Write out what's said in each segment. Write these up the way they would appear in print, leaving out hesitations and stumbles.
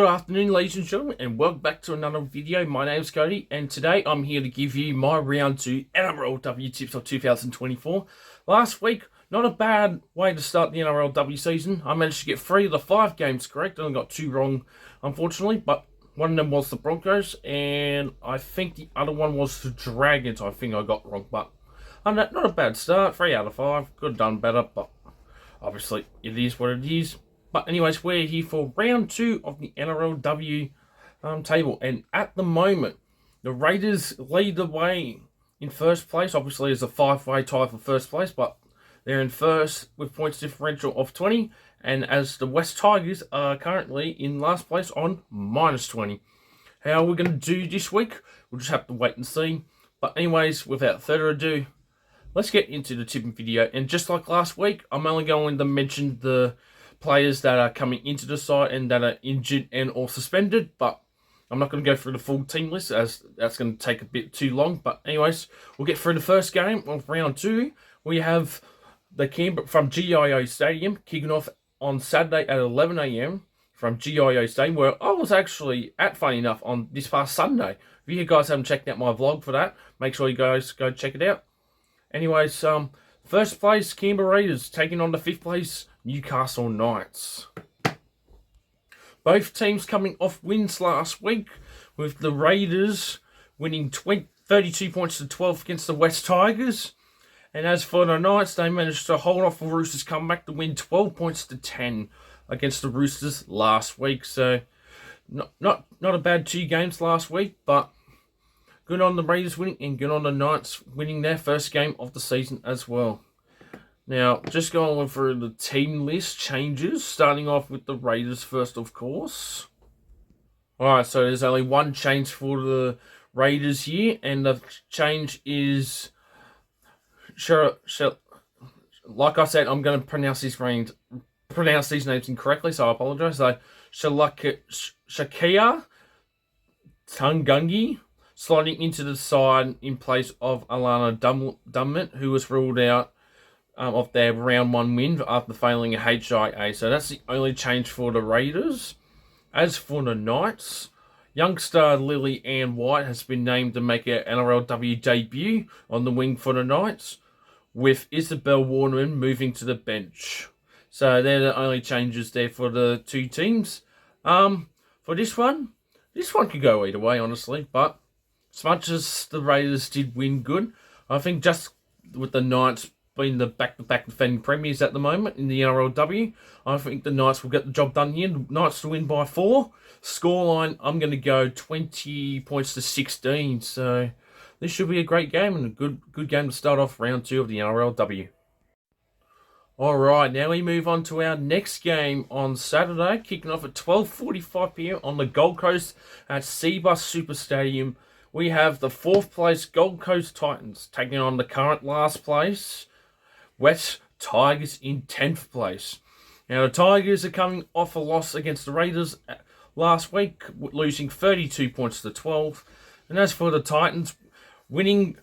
afternoon, ladies and gentlemen, and welcome back to another video. My name's Cody, and today I'm here to give you my round 2 NRLW tips of 2024. Last week, not a bad way to start the NRLW season. I managed to get 3 of the 5 games correct. I only got 2 wrong, unfortunately, but one of them was the Broncos, and I think the other one was the Dragons. I think I got wrong, but not a bad start. 3 out of 5. Could have done better, but obviously it is what it is. But anyways, we're here for round 2 of the NRLW table. And at the moment, the Raiders lead the way in first place. Obviously, it's a 5-way tie for first place, but they're in first with points differential of 20. And as the West Tigers are currently in last place on -20. How we're going to do this week, we'll just have to wait and see. But anyways, without further ado, let's get into the tipping video. And just like last week, I'm only going to mention the players that are coming into the side and that are injured and or suspended, but I'm not going to go through the full team list as that's going to take a bit too long. But anyways, we'll get through the first game of round 2. We have the Canberra from GIO Stadium kicking off on Saturday at 11 a.m. from GIO Stadium, where I was actually at, funny enough, on this past Sunday. If you guys haven't checked out my vlog for that, make sure you guys go check it out. Anyways, first place Canberra Raiders taking on the 5th place Newcastle Knights. Both teams coming off wins last week, with the Raiders winning 32 points to 12 against the West Tigers. And as for the Knights, they managed to hold off the Roosters, come back to win 12 points to 10 against the Roosters last week. So not a bad 2 games last week, but good on the Raiders winning and good on the Knights winning their first game of the season as well. Now, just going through the team list changes, starting off with the Raiders first, of course. Alright, so there's only one change for the Raiders here, and the change is, like I said, I'm going to pronounce these names incorrectly, so I apologise. So, Shakia Tungungi sliding into the side in place of Alana Dummett, who was ruled out of their round 1 win after failing a HIA. So that's the only change for the Raiders. As for the Knights, youngster Lily Ann White has been named to make her NRLW debut on the wing for the Knights, with Isabel Warnerman moving to the bench. So they're the only changes there for the 2 teams. For this one could go either way, honestly. But as much as the Raiders did win good, I think just with the Knights being the back-to-back defending premiers at the moment in the NRLW, I think the Knights will get the job done here. The Knights to win by 4. Scoreline, I'm going to go 20 points to 16. So this should be a great game and a good game to start off round 2 of the NRLW. Alright, now we move on to our next game on Saturday, kicking off at 12:45 p.m. on the Gold Coast at Cbus Super Stadium. We have the 4th place Gold Coast Titans taking on the current last place West Tigers in 10th place. Now, the Tigers are coming off a loss against the Raiders last week, losing 32 points to 12. And as for the Titans, winning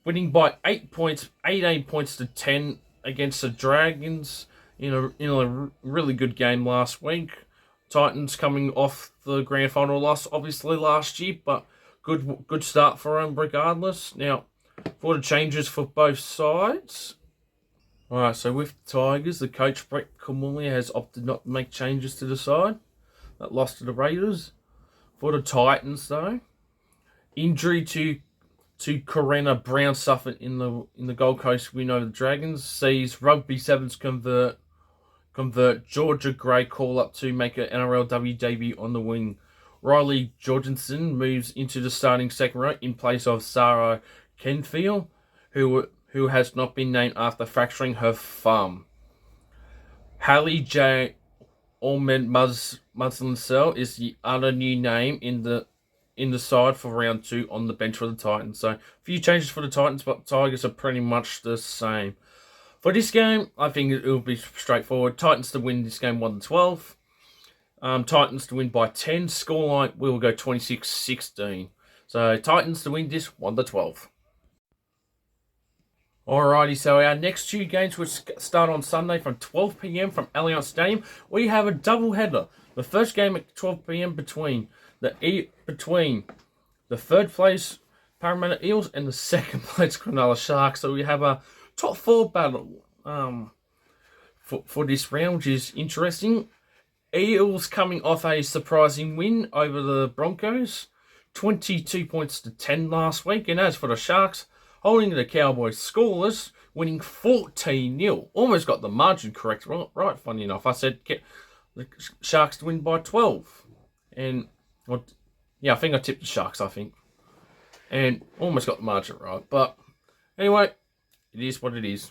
by 18 points to 10 against the Dragons in a really good game last week. Titans coming off the grand final loss, obviously, last year, but good start for them regardless. Now, for the changes for both sides. Alright, so with the Tigers, the coach Brett Kamuli has opted not to make changes to the side that lost to the Raiders. For the Titans, though, injury to Corinna Brown suffered in the Gold Coast win over the Dragons sees Rugby Sevens convert Georgia Gray call up to make an NRLW debut on the wing. Riley Jorgensen moves into the starting second row in place of Sarah Kenfield, who has not been named after fracturing her thumb. Hallie J. Ormond Muslincell is the other new name in the side for round 2 on the bench for the Titans. So a few changes for the Titans, but Tigers are pretty much the same. For this game, I think it will be straightforward. Titans to win this game 1-12. Titans to win by 10. Scoreline, we will go 26-16. So Titans to win this 1-12. Alrighty, so our next 2 games, which start on Sunday from 12 p.m. from Allianz Stadium, we have a double header. The first game at 12 p.m. between the third place Parramatta Eels and the second place Cronulla Sharks. So we have a top 4 battle for this round, which is interesting. Eels coming off a surprising win over the Broncos, 22 points to 10 last week. And as for the Sharks, holding the Cowboys scoreless, winning 14-0. Almost got the margin correct, right? Funny enough, I said the Sharks to win by 12. And, I think I tipped the Sharks, and almost got the margin right. But anyway, it is what it is.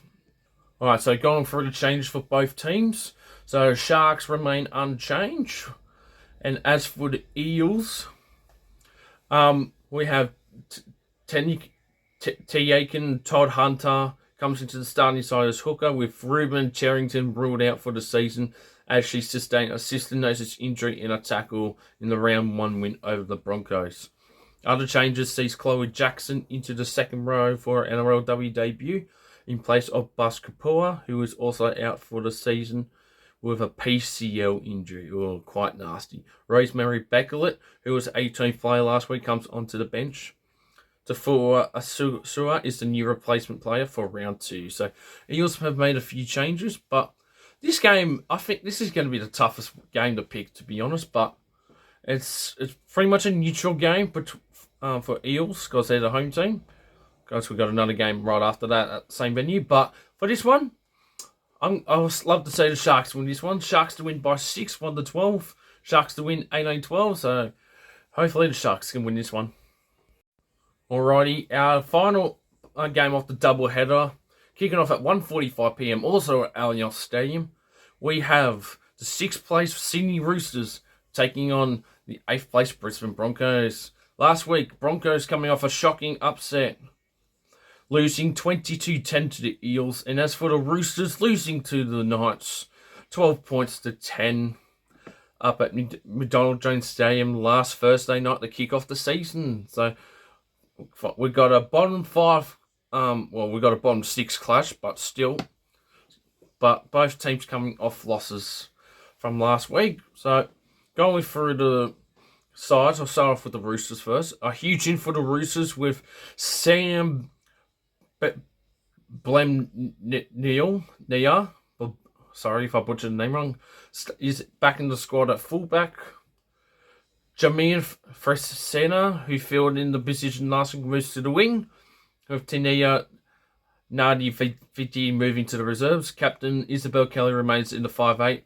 All right, so going through the changes for both teams. So Sharks remain unchanged. And as for the Eels, we have T. Aiken, Todd Hunter comes into the starting side as hooker, with Ruben Cherrington ruled out for the season as she sustained a cystinosis injury in a tackle in the round 1 win over the Broncos. Other changes sees Chloe Jackson into the second row for her NRLW debut in place of Bus Kapua, who is also out for the season with a PCL injury. Oh, quite nasty. Rosemary Beckelet, who was 18th player last week, comes onto the bench. Tafua Asua is the new replacement player for round 2. So Eels have made a few changes, but this game, I think this is going to be the toughest game to pick, to be honest. But it's pretty much a neutral game for Eels because they're the home team. Because we've got another game right after that at the same venue. But for this one, I would love to see the Sharks win this one. Sharks to win by 6, 1-12. Sharks to win 18-12. So hopefully the Sharks can win this one. Alrighty, our final game off the doubleheader, kicking off at 1:45 p.m. also at Allianz Stadium. We have the 6th place Sydney Roosters taking on the 8th place Brisbane Broncos. Last week, Broncos coming off a shocking upset, losing 22-10 to the Eels. And as for the Roosters, losing to the Knights, 12 points to 10 up at McDonald Jones Stadium last Thursday night to kick off the season. So we got a bottom 5, we got a bottom 6 clash, but still. But both teams coming off losses from last week. So going through the sides, I'll start off with the Roosters first. A huge in for the Roosters with Sam Nia. Sorry if I butchered the name wrong. Is back in the squad at fullback. Jamin Fresena, who filled in the position last week, moves to the wing, with Tinia Nadi Fiti moving to the reserves. Captain Isabel Kelly remains in the 5'8"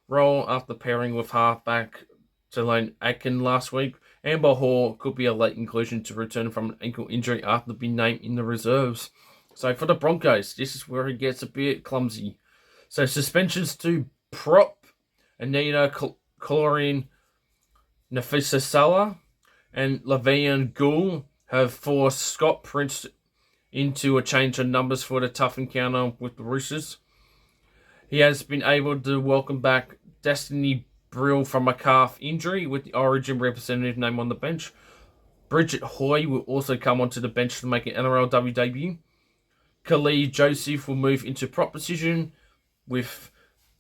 role after pairing with halfback Delane Atkin last week. Amber Hall could be a late inclusion to return from an ankle injury after being named in the reserves. So for the Broncos, this is where it gets a bit clumsy. So suspensions to prop Anita Chlorine Nafisa Salah and Lavian Gould have forced Scott Prince into a change of numbers for the tough encounter with the Roosters. He has been able to welcome back Destiny Brill from a calf injury with the Origin representative name on the bench. Bridget Hoy will also come onto the bench to make an NRLW debut. Khalid Joseph will move into prop position with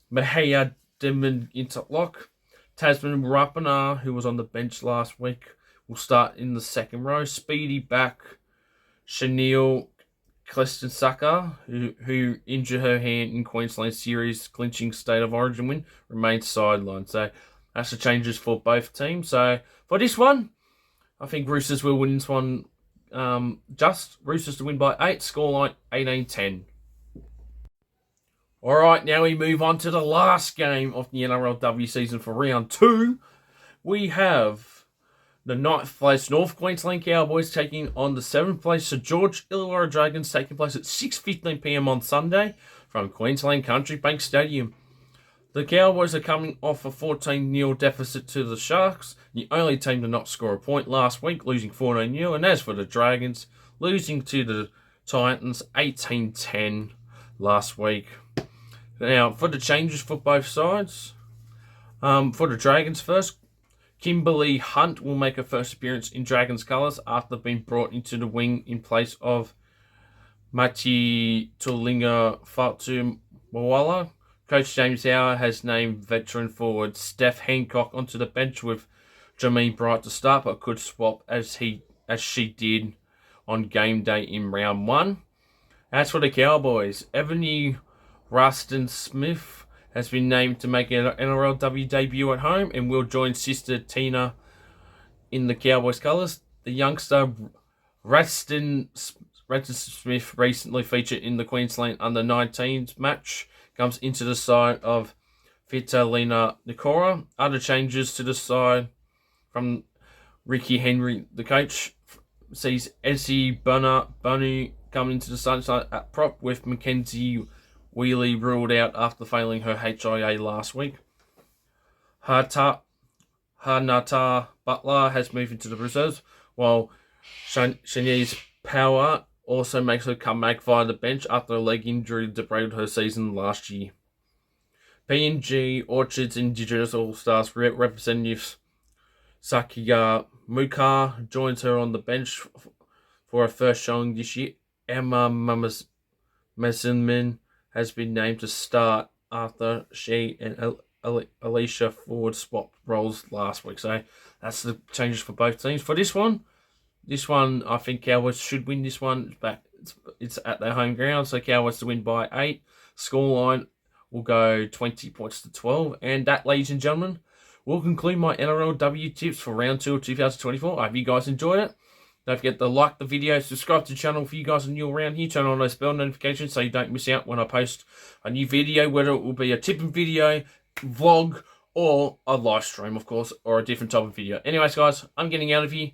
Mahia Demon interlock. Tasman Rapana, who was on the bench last week, will start in the second row. Speedy back Chanel Klestensaka, who injured her hand in Queensland Series clinching State of Origin win, remains sidelined. So that's the changes for both teams. So for this one, I think Roosters will win this one. Roosters to win by 8, scoreline 18-10. Alright, now we move on to the last game of the NRLW season for round 2. We have the 9th place North Queensland Cowboys taking on the 7th place St George Illawarra Dragons, taking place at 6:15 p.m. on Sunday from Queensland Country Bank Stadium. The Cowboys are coming off a 14-0 deficit to the Sharks, the only team to not score a point last week, losing 14-0. And as for the Dragons, losing to the Titans 18-10 last week. Now, for the changes for both sides, for the Dragons first, Kimberly Hunt will make her first appearance in Dragons colours after being brought into the wing in place of Mati Tulinga Fatu Mawala. Coach James Howe has named veteran forward Steph Hancock onto the bench with Jermaine Bright to start, but could swap as she did on game day in round 1. As for the Cowboys, Ebony Rustin Smith has been named to make an NRLW debut at home and will join sister Tina in the Cowboys colours. The youngster Rustin Smith, recently featured in the Queensland Under-19s match, comes into the side of Vitalina Nikora. Other changes to the side from Ricky Henry, the coach, sees Essie Bunny coming into the sunshine at prop, with Mackenzie Wheely ruled out after failing her HIA last week. Hanata Butler has moved into the reserves, while Shanice Power also makes her comeback via the bench after a leg injury derailed her season last year. PNG Orchards Indigenous All-Stars representative Sakia Mukar joins her on the bench for her first showing this year. Emma Messenman has been named to start after she and Alicia Ford swapped roles last week. So that's the changes for both teams. For this one, I think Cowboys should win this one. It's at their home ground, so Cowboys to win by 8. Scoreline will go 20 points to 12. And that, ladies and gentlemen, will conclude my NRLW tips for round 2 of 2024. I hope you guys enjoyed it. Don't forget to like the video, subscribe to the channel if you guys are new around here. Turn on those bell notifications so you don't miss out when I post a new video, whether it will be a tipping video, vlog, or a live stream, of course, or a different type of video. Anyways, guys, I'm getting out of here.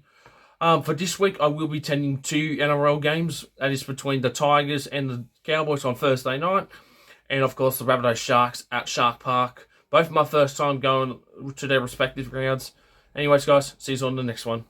For this week, I will be attending 2 NRL games. That is between the Tigers and the Cowboys on Thursday night. And, of course, the Rabbitohs Sharks at Shark Park. Both my first time going to their respective grounds. Anyways, guys, see you on the next one.